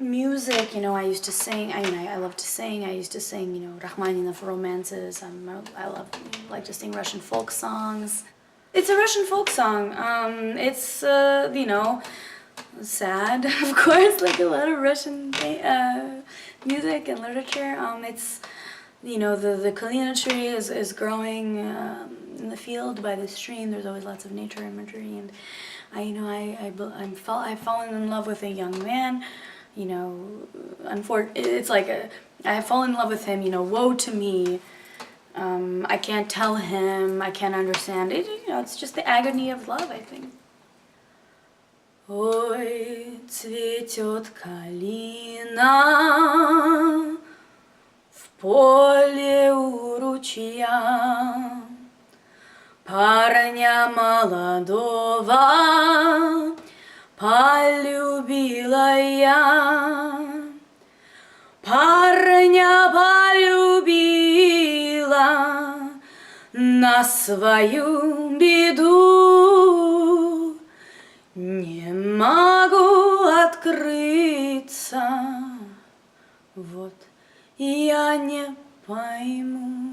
music, I used to sing. I love to sing. I used to sing, Rachmaninoff romances. Like to sing Russian folk songs. It's a Russian folk song. It's sad, of course, like a lot of Russian music and literature. It's the kalina tree is growing in the field by the stream. There's always lots of nature imagery, and I've fallen in love with a young man. It's like I have fallen in love with him. Woe to me. I can't tell him. I can't understand it. It's just the agony of love, I think. Ой, цветет калина в поле у ручья, парня молодого полюбила я, парня полюбила на свою беду, не могу открыться, вот я не пойму.